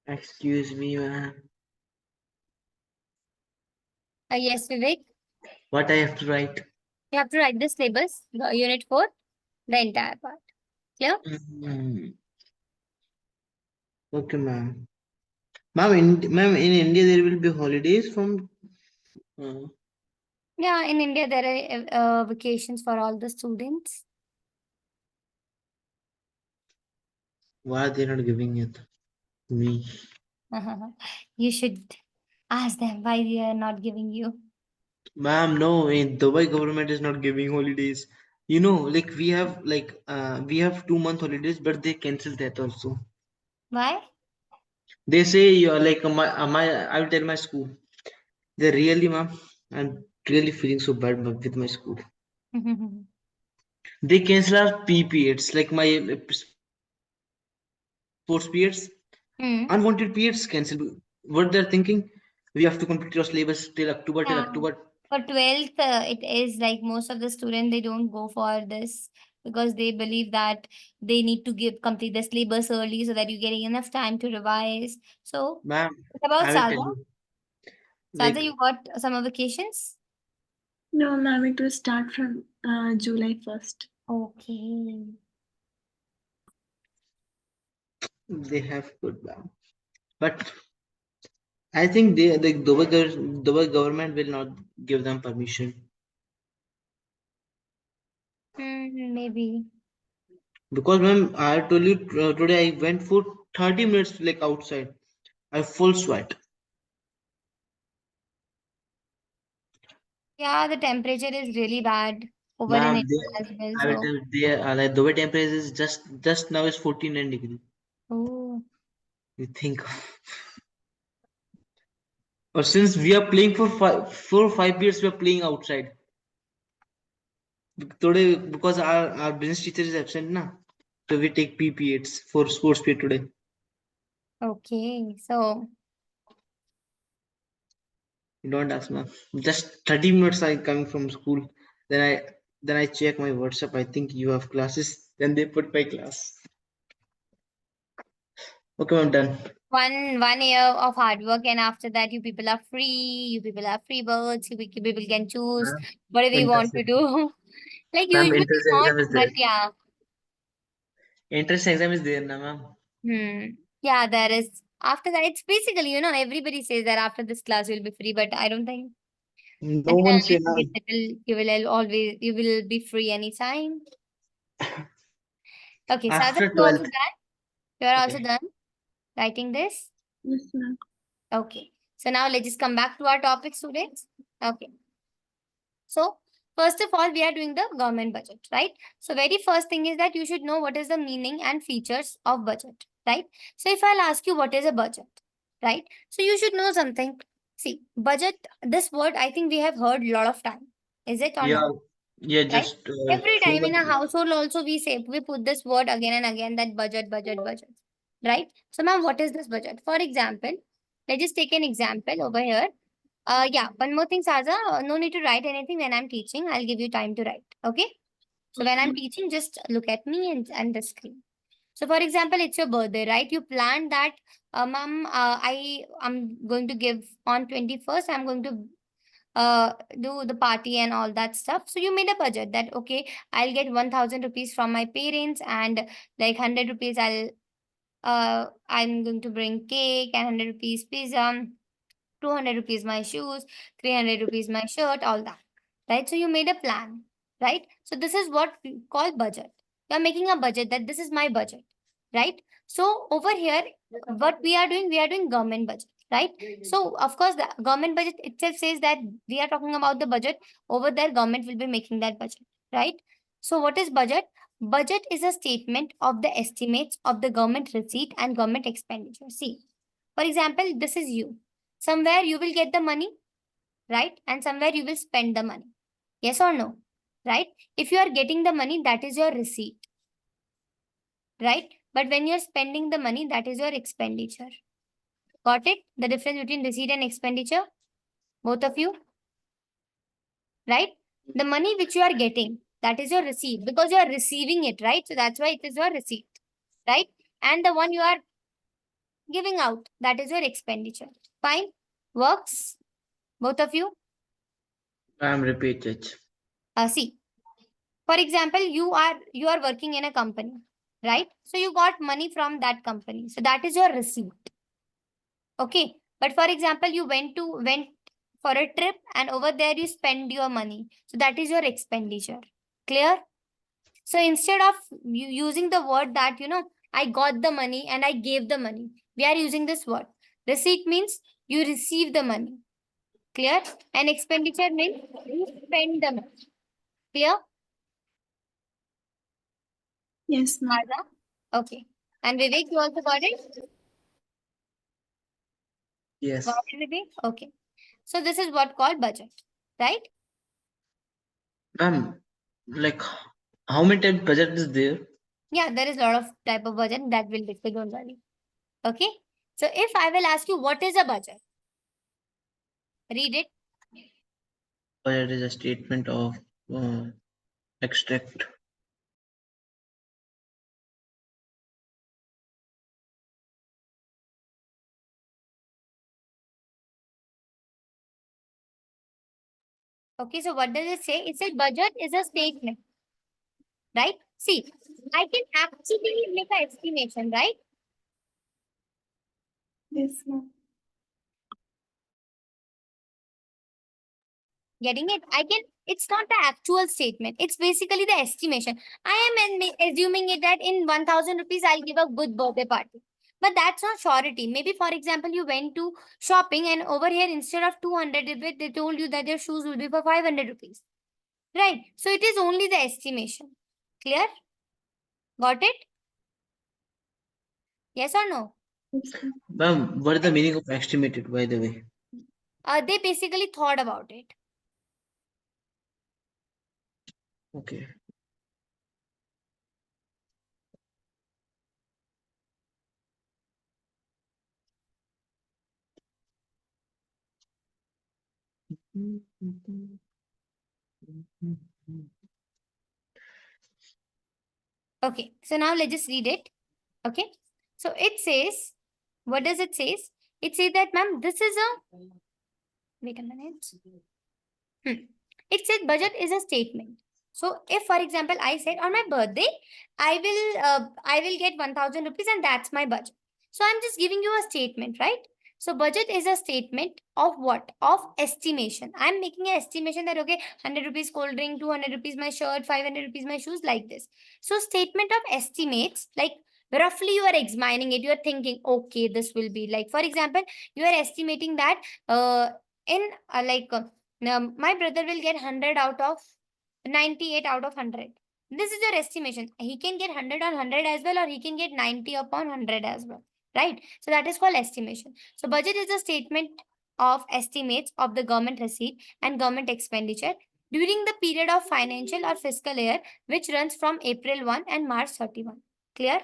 Excuse me, ma'am. Yes, Vivek. What I have to write? You have to write the syllabus, the unit 4, the entire part. Clear? Okay, ma'am. Ma'am, in India there will be holidays from. Uh, Yeah, in India there are vacations for all the students. why are they not giving it to me? You should ask them why they are not giving you. Ma'am, no, in Dubai government is not giving holidays. You know, like we have 2 month holidays, but they cancel that also. Why? They say you are like I will tell my school. They really, ma'am, I'm really feeling so bad with my school. They cancel our P periods, like my sports periods, Hmm. unwanted periods cancelled. What they're thinking, we have to complete your syllabus till Yeah. October. For 12th, it is like most of the students, they don't go for this because they believe that they need to complete the syllabus early so that you're getting enough time to revise. So, Ma'am, what about I will tell Saza? you, Saza, like you got summer vacations? No, ma'am, it will start from July 1st. Okay. they have good, ma'am. But I think the Dubai government will not give them permission Maybe. because, ma'am, I told you today I went for 30 minutes like outside. I full sweat. Yeah, the temperature is really bad over in Ma'am, India as well. I will So, tell you, like Dubai temperature is just now is 14 degrees. oh, You think, or since we are playing for 4 or 5 years, we are playing outside. Today, because our business teacher is absent, na, so we take PPAs for sports period today. okay. So, You don't ask, ma'am. Just 30 minutes I coming from school. Then I check my WhatsApp. I think you have classes. Then they put my class. Okay, I'm done. one year of hard work, and after that, you people are free. You people are free birds. People can choose Ma'am, whatever you want interest, to do. Like ma'am, usually interest not, exam is but there. yeah. Interest exam is there, na, ma'am. Yeah, there is. After that, it's basically, everybody says that after this class you'll be free, but I don't think No until one unless say, you ma'am. get settled, you will be free anytime. Okay, Saza, After you also 12th. done? You are also Okay. done writing this? Yes, ma'am. Okay. So now let's just come back to our topic, students. Okay. So first of all, we are doing the government budget, right? So very first thing is that you should know what is the meaning and features of budget, right? So if I'll ask you what is a budget, right? So you should know something. See, budget, this word I think we have heard a lot of time. Is it or Yeah. no? Yeah. Right? Just Every so time in a much. household also we put this word again and again, that budget, right? So ma'am, what is this budget? For example, let's just take an example over here. Yeah, one more thing, Saza. No need to write anything when I'm teaching. I'll give you time to write. Okay. So when I'm teaching, just look at me and the screen. So for example, it's your birthday, right? You planned that, mom, I'm going to give on 21st. I'm going to do the party and all that stuff. So you made a budget that okay, I'll get 1,000 rupees from my parents, and like 100 rupees I'm going to bring cake, and 100 rupees pizza, 200 rupees my shoes, 300 rupees my shirt, all that. Right? So you made a plan, right? So this is what we call budget. You're making a budget that this is my budget, right? So over here, what we are doing government budget, right? So of course, the government budget itself says that we are talking about the budget. Over there, government will be making that budget, right? So what is budget? Budget is a statement of the estimates of the government receipt and government expenditure. See, for example, this is you. Somewhere you will get the money, right? And somewhere you will spend the money. Yes or no? Right? If you are getting the money, that is your receipt, right? But when you're spending the money, that is your expenditure. Got it? The difference between receipt and expenditure? Both of you? Right? The money which you are getting, that is your receipt because you are receiving it, right? So that's why it is your receipt, right? And the one you are giving out, that is your expenditure. Fine? Works? Both of you? Ma'am, repeat it. See, for example, you are working in a company, right? So you got money from that company. So that is your receipt. Okay. But for example, you went for a trip and over there you spend your money. So that is your expenditure. Clear? So instead of using the word that, I got the money and I gave the money, we are using this word. Receipt means you receive the money. Clear? And expenditure means you spend the money. Clear? Yes, ma'am. Aza? Okay. And Vivek, you also got it? Yes. Got it, Vivek? Okay. So this is what called budget, right? Ma'am, like how many type budget is there? Yeah, there is a lot of type of budget that will discuss, don't worry. Okay. So if I will ask you what is a budget, read it. Budget is a statement of extract. Okay, so what does it say? It says budget is a statement, right? See, I can actually make an estimation, right? Yes, ma'am. Getting it? It's not the actual statement. It's basically the estimation. I am assuming it that in 1000 rupees, I'll give a good birthday party. But that's not surety. Maybe, for example, you went to shopping and over here, instead of 200 rupees, they told you that your shoes will be for 500 rupees. Right? So it is only the estimation. Clear? Got it? Yes or no? Yes, ma'am. Ma'am, what is the meaning of estimated, by the way? They basically thought about it. Okay. Okay. So now let's just read it. Okay. So it says, what does it says? It says that, ma'am, this is a, wait a minute. It says budget is a statement. So if, for example, I said on my birthday, I will get 1000 rupees and that's my budget. So I'm just giving you a statement, right? So budget is a statement of what? Of estimation. I'm making an estimation that, okay, 100 rupees cold drink, 200 rupees my shirt, 500 rupees my shoes, like this. So statement of estimates, like roughly you are examining it, you are thinking, okay, this will be like, for example, you are estimating that in now, my brother will get 100 out of 98 out of 100. This is your estimation. He can get 100 on 100 as well, or he can get 90 upon 100 as well. Right? So that is called estimation. So budget is a statement of estimates of the government receipt and government expenditure during the period of financial or fiscal year which runs from April 1 and March 31. Clear?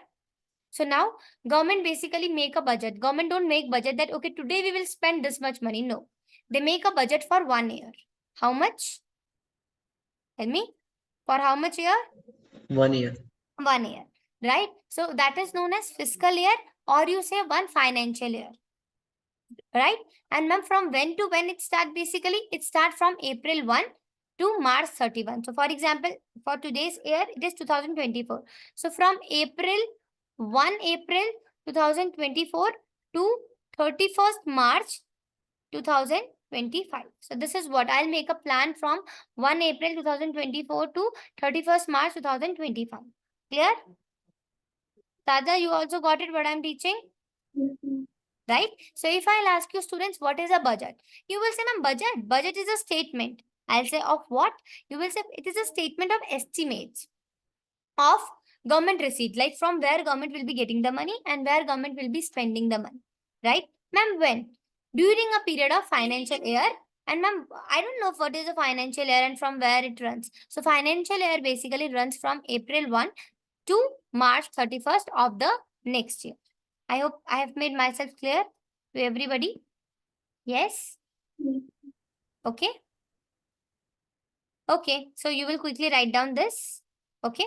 So now government basically make a budget. Government don't make budget that, okay, today we will spend this much money. No. They make a budget for 1 year. How much? Tell me. For how much year? 1 year. 1 year. Right? So that is known as fiscal year, or you say one financial year. Right? And ma'am, from when to when it start? Basically, it start from April 1 to March 31. So for example, for today's year, it is 2024. So from April 2024 to 31st March 2025. So this is what I'll make a plan from 1 April 2024 to 31st March 2025. Clear? Tada, you also got it what I'm teaching? Yes, ma'am. Right? So if I'll ask you students, what is a budget? You will say, ma'am, budget. Budget is a statement. I'll say of what? You will say it is a statement of estimates of government receipt, like from where government will be getting the money and where government will be spending the money. Right? Ma'am, when? During a period of financial year. And ma'am, I don't know what is a financial year and from where it runs. So financial year basically runs from April 1 to March 31st of the next year. I hope I have made myself clear. to everybody? Yes? Okay. Okay. So you will quickly write down this. Okay.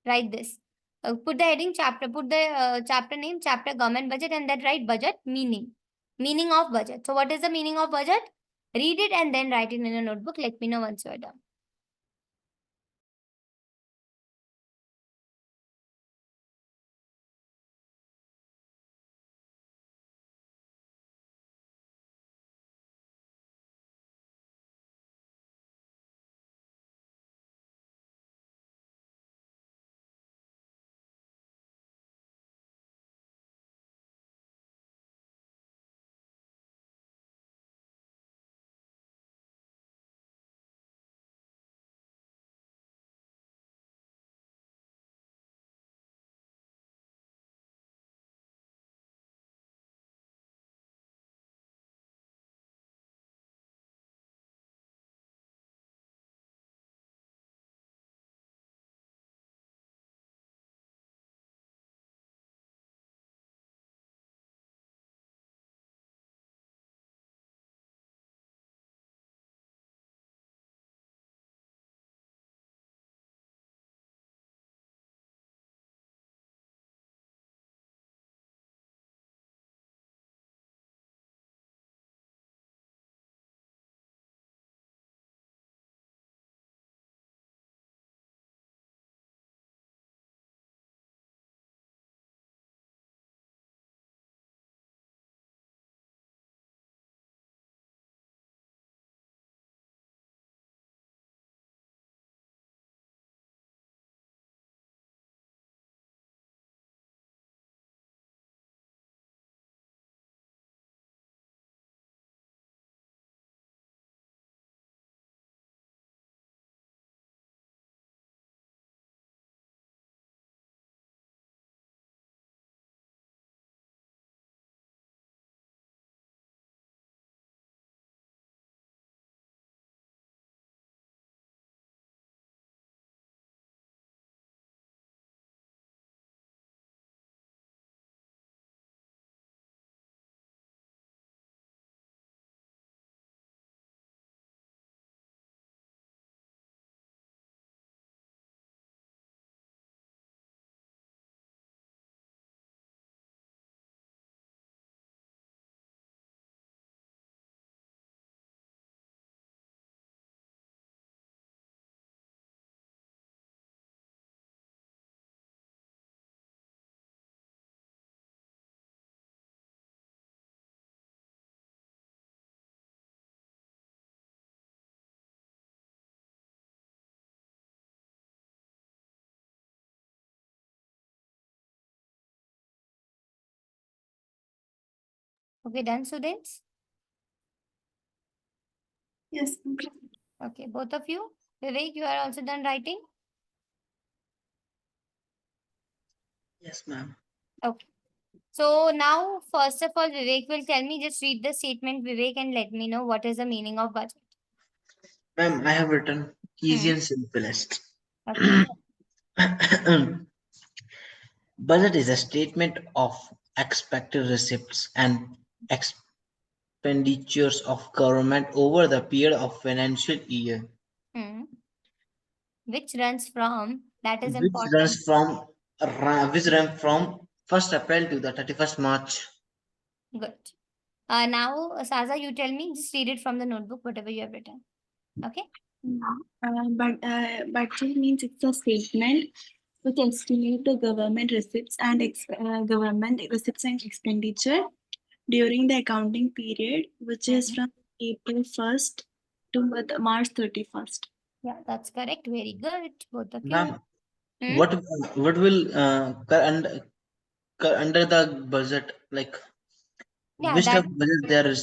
Write this. Put the heading chapter, put the chapter name, chapter government budget, and then write budget meaning. Meaning of budget. So what is the meaning of budget? Read it and then write it in a notebook. Let me know once you are done. Okay, done, students? Yes. Okay, both of you. Vivek, you are also done writing? Yes, ma'am. Okay. So now, first of all, Vivek will tell me, just read the statement, Vivek, and let me know what is the meaning of budget. Ma'am, I have written easy Hmm. and simplest. Okay. Budget is a statement of expected receipts and expenditures of government over the period of financial year, Hmm. Which runs from, that is which important. runs from which run from 1st April to the 31st March. Good. Now, Saza, you tell me, just read it from the notebook, whatever you have written. Okay? Budget means it's a statement which estimate the government receipts and expenditure during the accounting period, which is Hmm. from April 1st to March 31st. Yeah, that's correct. Very good. Both of you. Ma'am, Hmm? what will under the budget, like Yeah, which type that of budget they are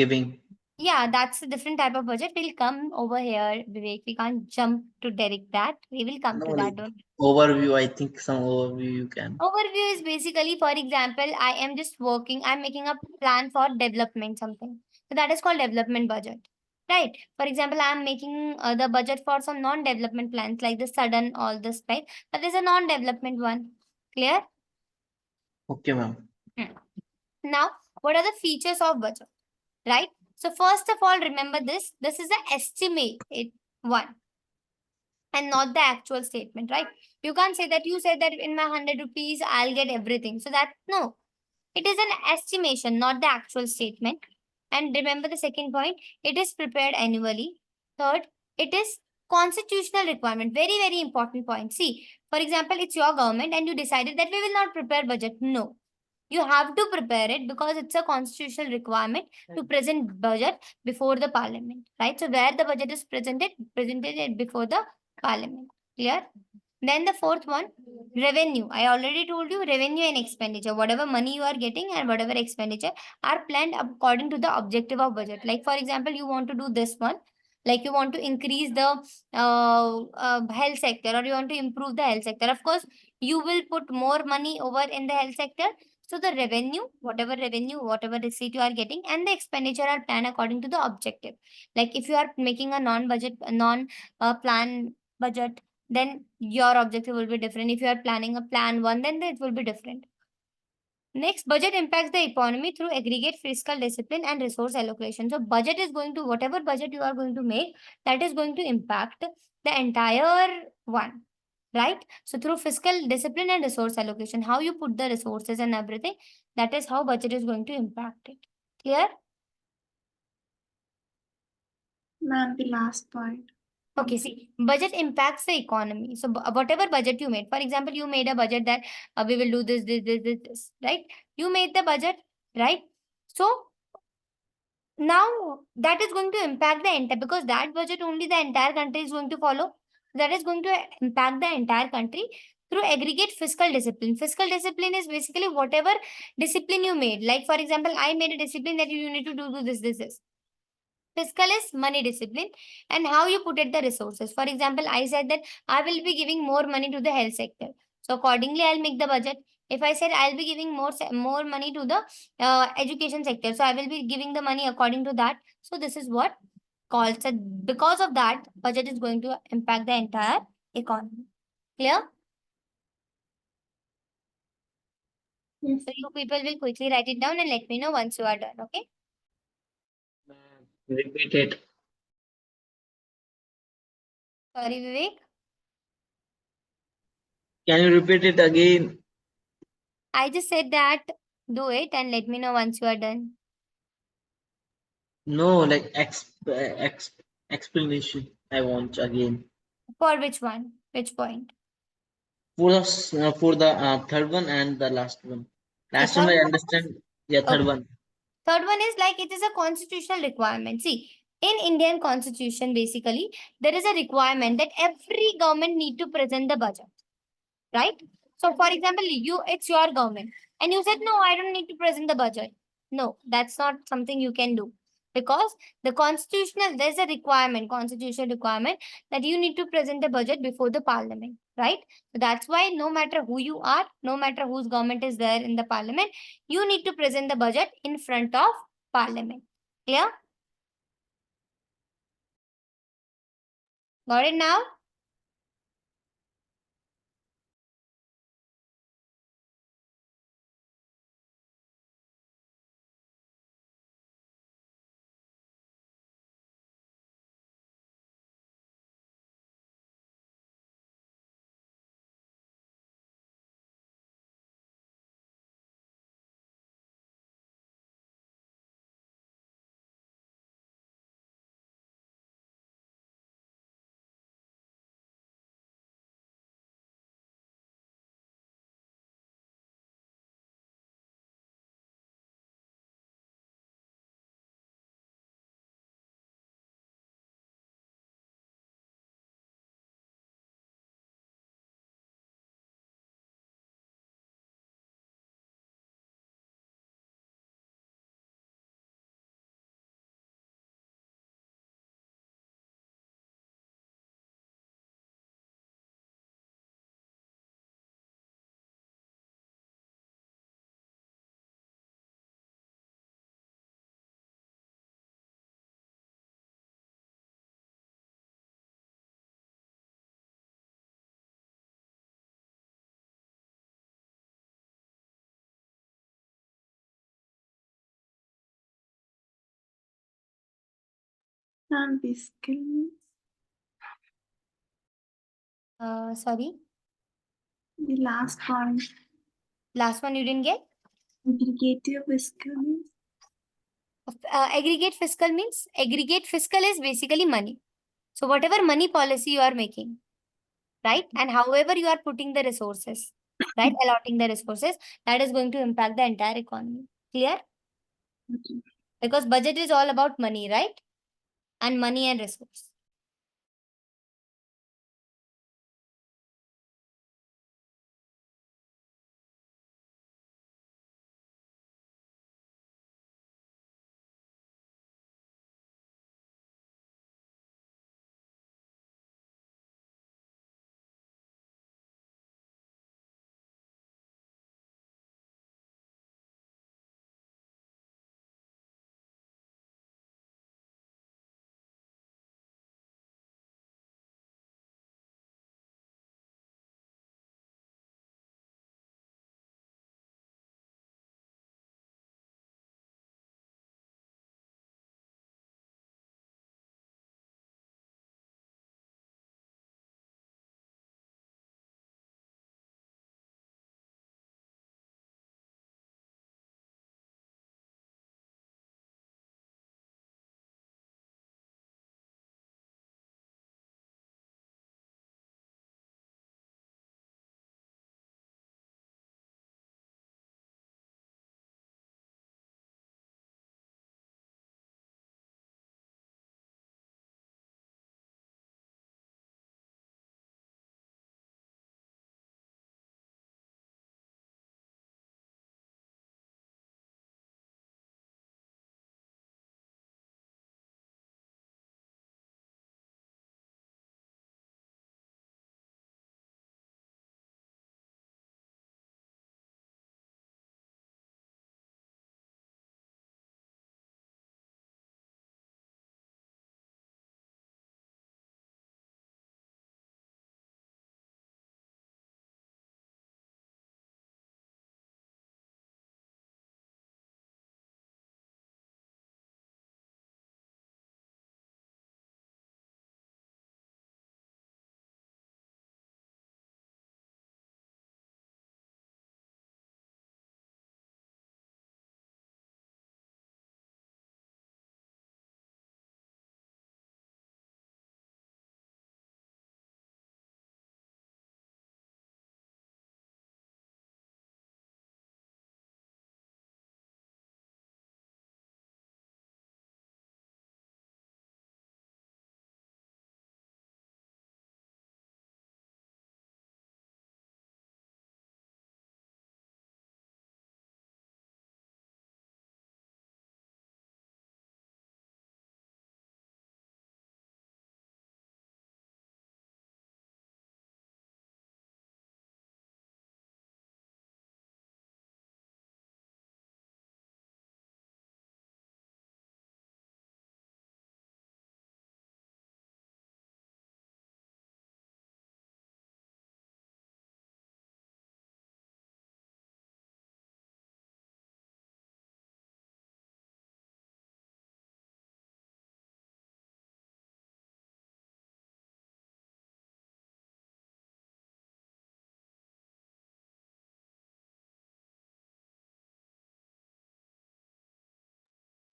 giving? yeah, that's a different type of budget. We'll come over here, Vivek. We can't jump to direct that. We will come No, to that. like Don't. overview. I think some overview you can. Overview is basically, for example, I am just working, I'm making a plan for development something. So that is called development budget. Right. For example, I am making the budget for some non-development plans like the sudden all this, right? That is a non-development one. Clear? Okay, ma'am. Hmm. Now, what are the features of budget, right? So first of all, remember this. This is an estimate one and not the actual statement, right? You can't say that you said that in my 100 rupees, I'll get everything. So that, no, it is an estimation, not the actual statement. And remember the second point, it is prepared annually. Third, it is constitutional requirement. Very, very important point. See, for example, it's your government and you decided that we will not prepare budget. No, you have to prepare it because it's a constitutional requirement to present budget before the parliament, right? So where the budget is presented it before the parliament. Clear? Then the fourth one, revenue. I already told you revenue and expenditure. Whatever money you are getting and whatever expenditure are planned according to the objective of budget. Like for example, you want to do this one, like you want to increase the health sector or you want to improve the health sector. Of course, you will put more money over in the health sector. So the revenue, whatever receipt you are getting and the expenditure are planned according to the objective. Like if you are making a non-budget, non-plan budget, then your objective will be different. If you are planning a plan one, then it will be different. Next, budget impacts the economy through aggregate fiscal discipline and resource allocation. So budget is going to, whatever budget you are going to make, that is going to impact the entire one, right? So through fiscal discipline and resource allocation, how you put the resources and everything, that is how budget is going to impact it. Clear? Ma'am, the last point. Okay, see, budget impacts the economy. So whatever budget you made, for example, you made a budget that we will do this, right? You made the budget, right? So now that is going to impact the entire, because that budget only the entire country is going to follow. That is going to impact the entire country through aggregate fiscal discipline. Fiscal discipline is basically whatever discipline you made. Like for example, I made a discipline that you need to do this. Fiscal is money discipline and how you put it the resources. For example, I said that I will be giving more money to the health sector. So accordingly, I'll make the budget. If I said I'll be giving more money to the education sector, so I will be giving the money according to that. So this is what called. So because of that, budget is going to impact the entire economy. Clear? Yes. So you people will quickly write it down and let me know once you are done. Okay. Repeat it. Sorry, Vivek. Can you repeat it again? I just said that do it and let me know once you are done. No, like explanation. I want again. For which one? Which point? For the third one and the last one. See, Last one third I one is, understand. Yeah, third okay. one. Third one is like it is a constitutional requirement. See, in Indian constitution, basically, there is a requirement that every government need to present the budget, right? So, for example, it's your government, and you said, no, I don't need to present the budget. No, that's not something you can do because there's a requirement, constitutional requirement that you need to present the budget before the parliament, right? So that's why no matter who you are, no matter whose government is there in the parliament, you need to present the budget in front of parliament. Clear? Got it now? Fiscal. Sorry. The last one. Last one you didn't get? Aggregative fiscal. Aggregate fiscal means aggregate fiscal is basically money. So whatever money policy you are making, right? And however you are putting the resources, right? Allotting the resources, that is going to impact the entire economy. Clear? Okay. Because budget is all about money, right? And money and resource.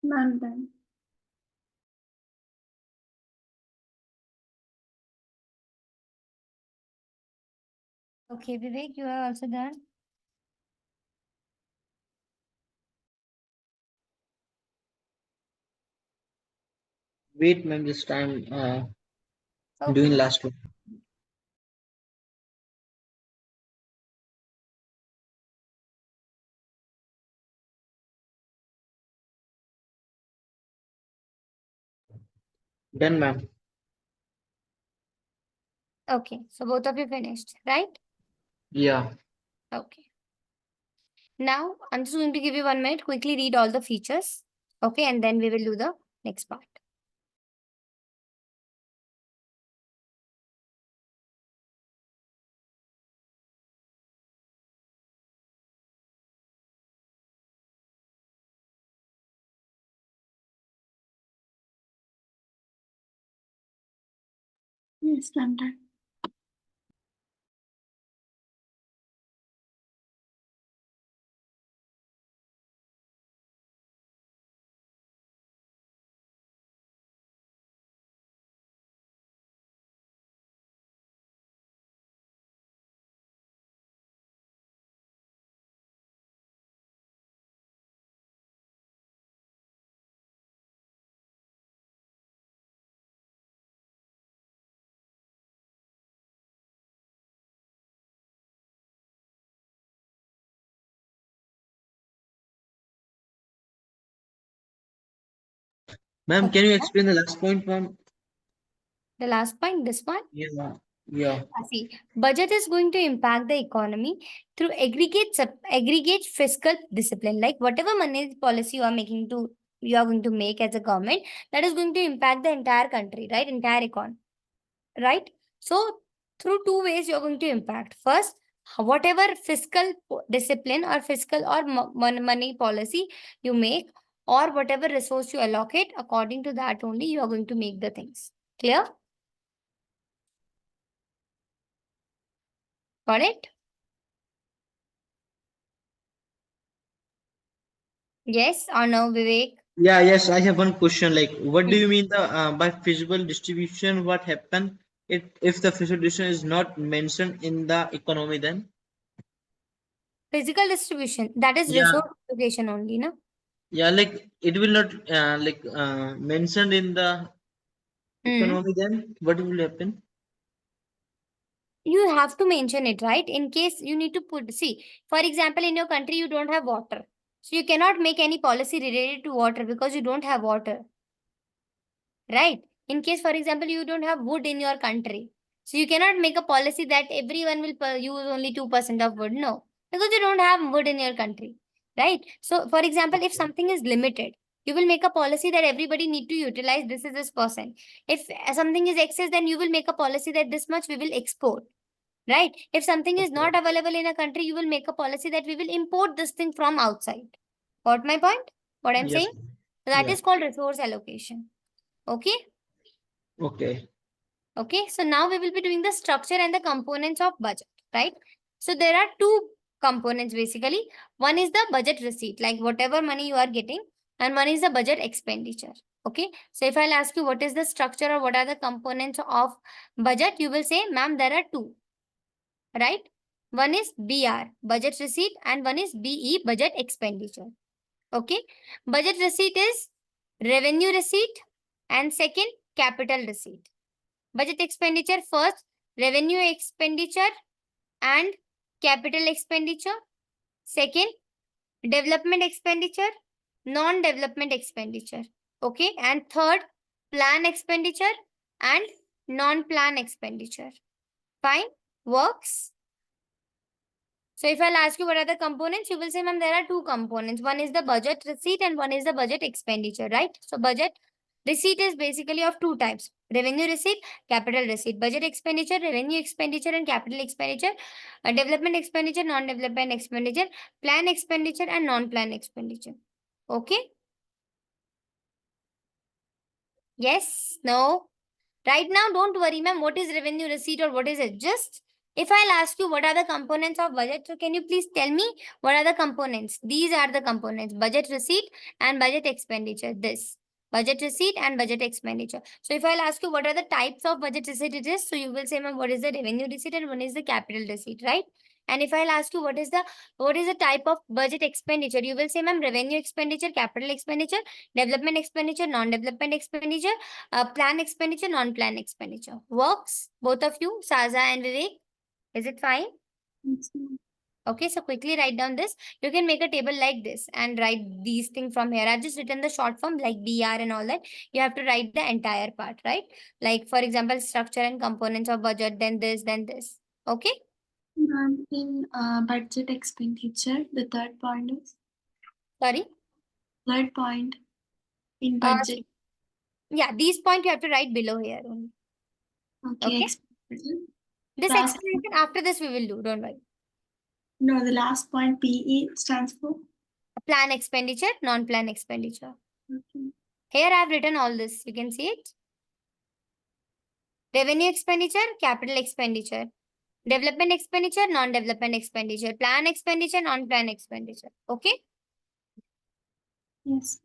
None done. Okay, Vivek, you are also done. Wait, ma'am, this time doing Okay. last one. Done, ma'am. Okay. So both of you finished, right? Yeah. Okay. Now I'm just going to give you 1 minute. Quickly read all the features. Okay, and then we will do the next part. Yes, I'm done. Ma'am, Okay. can you explain the last point, ma'am? The last point, this one. Yeah. Yeah. See, budget is going to impact the economy through aggregate fiscal discipline. Like whatever money policy you are going to make as a government, that is going to impact the entire country, right? Entire economy, right? So through two ways you're going to impact. First, whatever fiscal discipline or fiscal or money policy you make, or whatever resource you allocate, according to that only you are going to make the things. Clear? Got it? Yes or no, Vivek? Yeah, yes, I have one question. Like, what do you mean the by feasible distribution? What happen if the feasible distribution is not mentioned in the economy? Then Physical distribution, that is yeah, resource allocation only, no? yeah, like it will not mentioned in the Hmm. economy. Then what will happen? You have to mention it, right? In case you need to put, see, for example, in your country, you don't have water. So you cannot make any policy related to water because you don't have water, right? In case, for example, you don't have wood in your country. So you cannot make a policy that everyone will use only 2% of wood. No, because you don't have wood in your country, right? So, for example, if something is limited, you will make a policy that everybody need to utilize this is this percent. If something is excess, then you will make a policy that this much we will export, right? If something is Okay. not available in a country, you will make a policy that we will import this thing from outside. Got my point? What I'm Yes. saying? That Yeah. is called resource allocation. Okay. Okay. Okay, so now we will be doing the structure and the components of budget, right? So there are two components basically. One is the budget receipt, like whatever money you are getting, and one is the budget expenditure. Okay, so if I'll ask you what is the structure or what are the components of budget, you will say, ma'am, there are two, right? One is BR, budget receipt, and one is BE, budget expenditure. Okay, budget receipt is revenue receipt, and second, capital receipt. Budget expenditure first, revenue expenditure and capital expenditure. Second, development expenditure, non-development expenditure. Okay. And third, plan expenditure and non-plan expenditure. Fine. Works. So if I'll ask you what are the components, you will say, ma'am, there are two components. One is the budget receipt and one is the budget expenditure, right? So budget receipt is basically of two types: revenue receipt, capital receipt. Budget expenditure, revenue expenditure and capital expenditure. Development expenditure, non-development expenditure. Plan expenditure and non-plan expenditure. Okay? Yes? No? Right now, don't worry, ma'am, what is revenue receipt or what is it? Just if I'll ask you what are the components of budget, so can you please tell me what are the components? These are the components: budget receipt and budget expenditure. This budget receipt and budget expenditure. So if I'll ask you what are the types of budget receipt it is, so you will say, ma'am, what is the revenue receipt and one is the capital receipt, right? And if I'll ask you what is the type of budget expenditure, you will say, ma'am, revenue expenditure, capital expenditure, development expenditure, non-development expenditure, plan expenditure, non-plan expenditure. Works? Both of you, Saza and Vivek? Is it fine? Yes, ma'am. Okay, so quickly write down this. You can make a table like this and write these things from here. I've just written the short form like BR and all that. You have to write the entire part, right? Like, for example, structure and components of budget, then this, then this. Okay? Ma'am, in budget expenditure, the third point is Sorry? third point in Uh, budget. yeah, these points you have to write below here only. Okay, Okay? expenditure. This Last, explanation after this we will do. Don't worry. no, the last point PE stands for. Plan expenditure, non-plan expenditure. Okay. Here I have written all this. You can see it. Revenue expenditure, capital expenditure. Development expenditure, non-development expenditure. Plan expenditure, non-plan expenditure. Okay? Yes.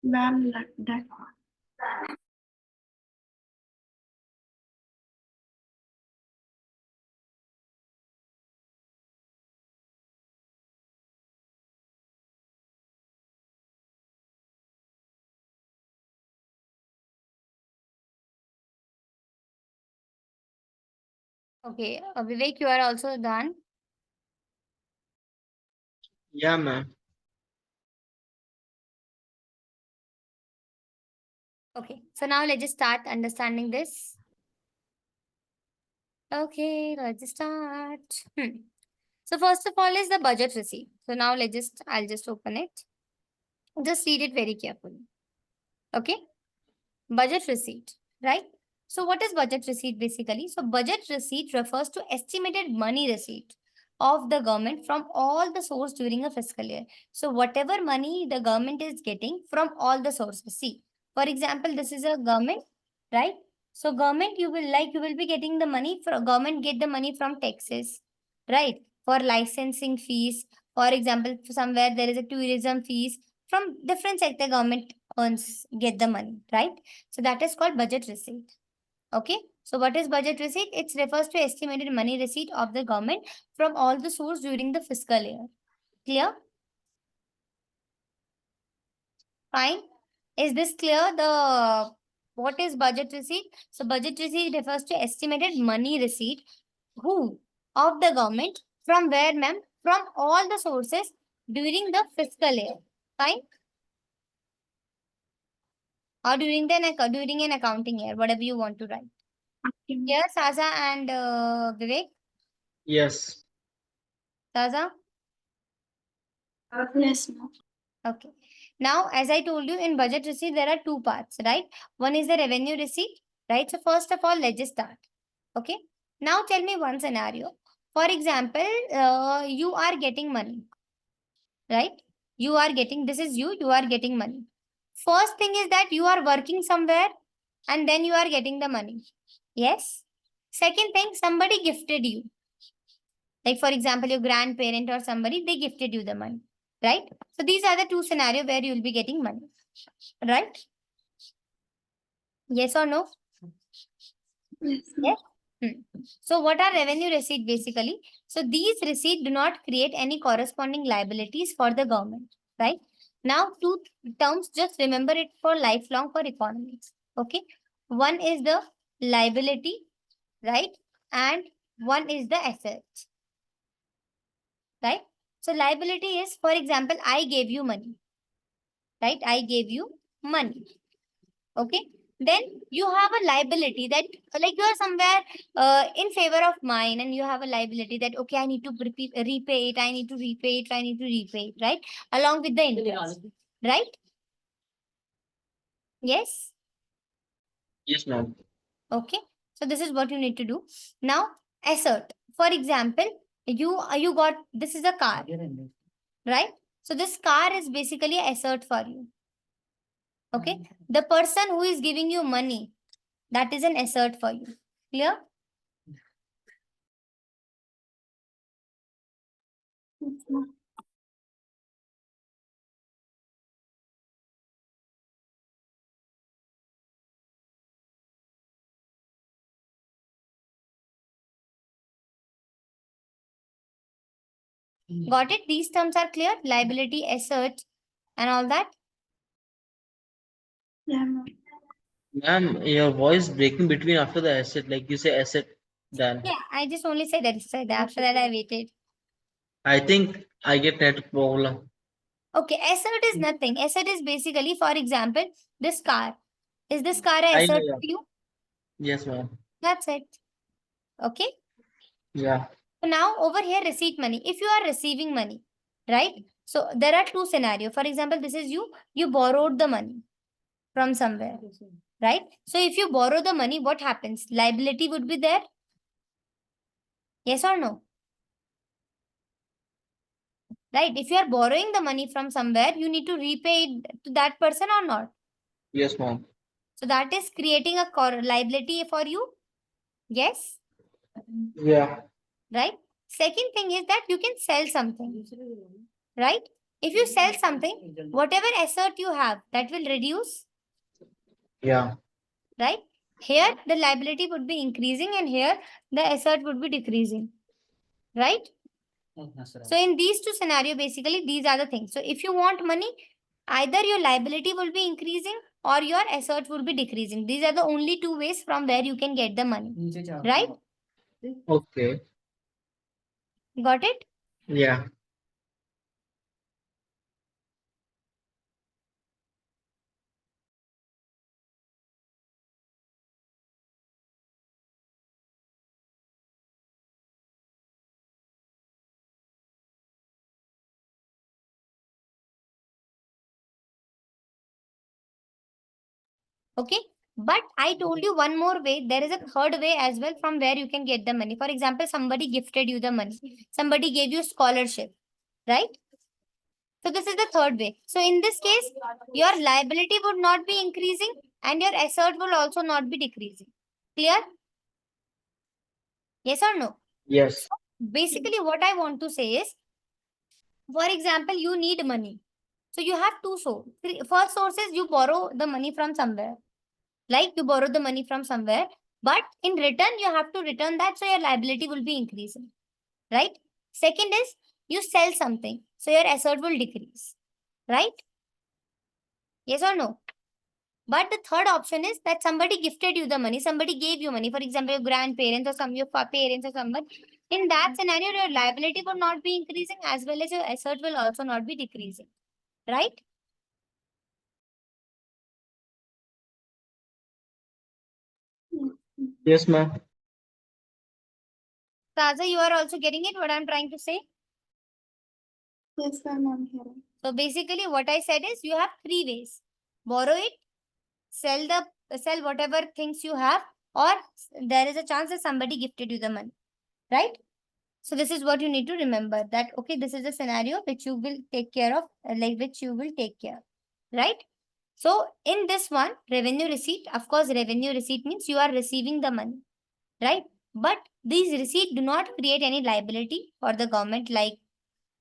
Ma'am, that. Okay. Vivek, you are also done. Yeah, ma'am. Okay. So now let's just start understanding this. Okay, let's start. So first of all is the budget receipt. So now I'll just open it. Just read it very carefully. Okay, budget receipt, right? So what is budget receipt basically? So budget receipt refers to estimated money receipt of the government from all the source during a fiscal year. So whatever money the government is getting from all the sources. See, for example, this is a government, right? So government, you will be getting the money from government, get the money from taxes, right? For licensing fees. For example, somewhere there is a tourism fees from different sector government earns get the money, right? So that is called budget receipt. Okay. So what is budget receipt? It refers to estimated money receipt of the government from all the source during the fiscal year. Clear? Fine. Is this clear? The what is budget receipt? So budget receipt refers to estimated money receipt who of the government from where, ma'am? From all the sources during the fiscal year. Fine. Or during an accounting year, whatever you want to write. Okay, ma'am. Here, Saza and Vivek. Yes. Saza. Yes, ma'am. Okay. Now, as I told you, in budget receipt, there are two parts, right? One is the revenue receipt, right? So, first of all, let's just start. Okay. Now, tell me one scenario. For example, you are getting money, right? You are getting, this is you are getting money. First thing is that you are working somewhere and then you are getting the money. Yes. Second thing, somebody gifted you. Like, for example, your grandparent or somebody, they gifted you the money, right? So these are the two scenarios where you will be getting money, right? Yes or no? Yes, ma'am. Yes. So what are revenue receipt basically? So these receipts do not create any corresponding liabilities for the government, right? Now, two terms, just remember it for lifelong for economics. Okay. One is the liability, right? And one is the asset, right? So liability is, for example, I gave you money, right? I gave you money. Okay. Then you have a liability that like you are somewhere in favor of mine and you have a liability that, okay, I need to repay it. I need to repay it. I need to repay it, right? Along with the interest, right? Yes. Yes, ma'am. Okay. So this is what you need to do. Now, assert. For example, you got, this is a car, right? So this car is basically a assert for you. Okay. The person who is giving you money, that is an assert for you. Clear? Yes, ma'am. Got it? These terms are clear. Liability, assert, and all that. Yeah, ma'am. Ma'am, your voice breaking between after the asset, like you say asset done. Yeah, I just only said that. After that, I waited. I think I get net problem. Okay, assert is nothing. Assert is basically, for example, this car. Is this car a I know, assert yeah. for you? Yes, ma'am. That's it. Okay. Yeah. So now over here, receipt money. If you are receiving money, right? So there are two scenarios. For example, this is you. You borrowed the money from somewhere, right? So if you borrow the money, what happens? Liability would be there. Yes or no? Right? If you are borrowing the money from somewhere, you need to repay it to that person or not. Yes, ma'am. So that is creating a liability for you. Yes. Yeah. Right. Second thing is that you can sell something. Right. If you sell something, whatever asset you have, that will reduce. Yeah. Right. Here, the liability would be increasing and here, the asset would be decreasing. Right. So in these two scenario, basically, these are the things. So if you want money, either your liability will be increasing or your asset will be decreasing. These are the only two ways from where you can get the money. Right? Okay. Got it? Yeah. Okay. But I told you one more way. There is a third way as well from where you can get the money. For example, somebody gifted you the money. Somebody gave you scholarship, right? So this is the third way. So in this case, your liability would not be increasing and your asset will also not be decreasing. Clear? Yes or no? Yes. Basically, what I want to say is, for example, you need money. So you have two sources. First source is you borrow the money from somewhere. Like you borrow the money from somewhere, but in return, you have to return that. So your liability will be increasing, right? Second is you sell something. So your asset will decrease, right? Yes or no? But the third option is that somebody gifted you the money, somebody gave you money, for example, your grandparents or your parents or someone. In that scenario, your liability will not be increasing as well as your asset will also not be decreasing, right? Yes, ma'am. Taza, you are also getting it, what I'm trying to say? Yes, ma'am, I'm hearing. So basically, what I said is you have three ways: borrow it, sell whatever things you have, or there is a chance that somebody gifted you the money, right? So this is what you need to remember, that okay, this is the scenario which you will take care of, like which you will take care, right? So in this one, revenue receipt, of course, revenue receipt means you are receiving the money, right? But these receipts do not create any liability for the government, like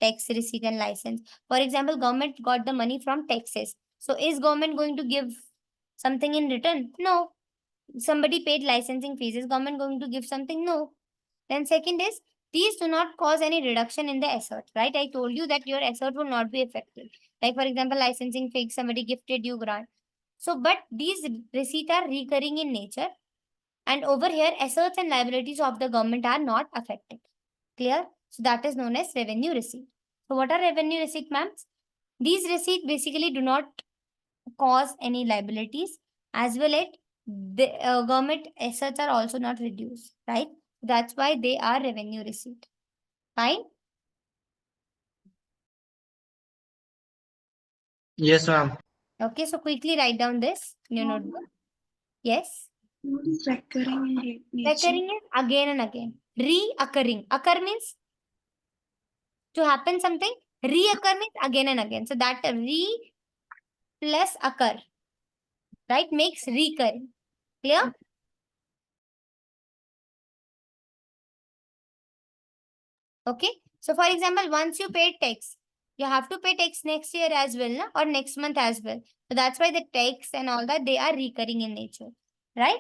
tax receipt and license. For example, government got the money from taxes. So is government going to give something in return? No. Somebody paid licensing fees. Is government going to give something? No. Then second is, these do not cause any reduction in the asset, right? I told you that your asset will not be affected. Like for example, licensing fees, somebody gifted you grant. So, but these receipts are recurring in nature. And over here, assets and liabilities of the government are not affected. Clear? So that is known as revenue receipt. So what are revenue receipt, ma'am? These receipts basically do not cause any liabilities, as well as the government assets are also not reduced, right? That's why they are revenue receipt. Fine. Yes, ma'am. Okay, so quickly write down this in your notebook. Yes. What is recurring in nature? Recurring is again and again. Reoccurring. Occur means to happen something. Reoccur means again and again. So that re plus occur, right, makes recurring. Clear? Okay. So for example, once you pay tax, you have to pay tax next year as well, na? Or next month as well. So that's why the tax and all that, they are recurring in nature, right?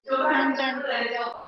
I'm done.